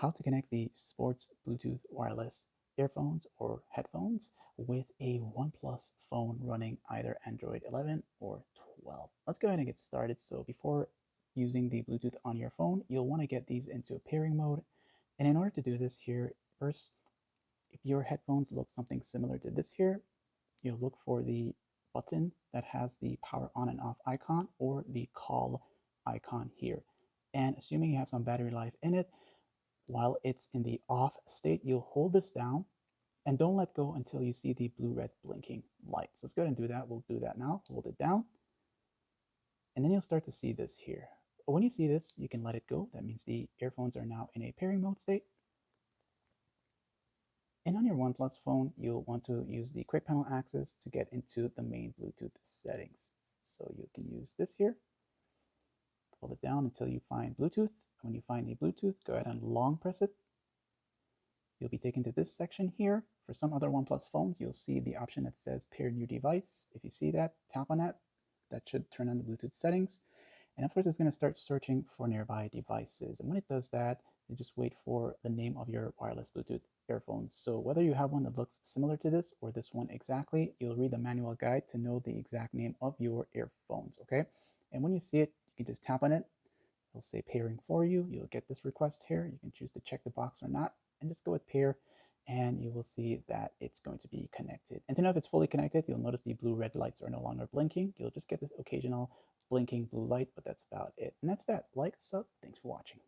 how to connect the sports Bluetooth wireless earphones or headphones with a OnePlus phone running either Android 11 or 12. Let's go ahead and get started. So before using the Bluetooth on your phone, you'll want to get these into pairing mode. And in order to do this here, first, if your headphones look something similar to this here, you'll look for the button that has the power on and off icon or the call icon here. And assuming you have some battery life in it, while it's in the off state, you'll hold this down and don't let go until you see the blue-red blinking light. So let's go ahead and do that. We'll do that now. Hold it down. And then you'll start to see this here. When you see this, you can let it go. That means the earphones are now in a pairing mode state. And on your OnePlus phone, you'll want to use the quick panel access to get into the main Bluetooth settings. So you can use this here. Hold it down until you find Bluetooth. When you find the Bluetooth, go ahead and long press it. You'll be taken to this section here. For some other OnePlus phones, you'll see the option that says pair new device. If you see that, tap on that. That should turn on the Bluetooth settings. And of course, it's going to start searching for nearby devices. And when it does that, you just wait for the name of your wireless Bluetooth earphones. So whether you have one that looks similar to this or this one exactly, you'll read the manual guide to know the exact name of your earphones, okay? And when you see it, you can just tap on it. It'll say pairing for you. You'll get this request here. You can choose to check the box or not, and just go with pair, and you will see that it's going to be connected. And to know if it's fully connected, you'll notice the blue-red lights are no longer blinking. You'll just get this occasional blinking blue light, but that's about it. And that's that. Like, sub, thanks for watching.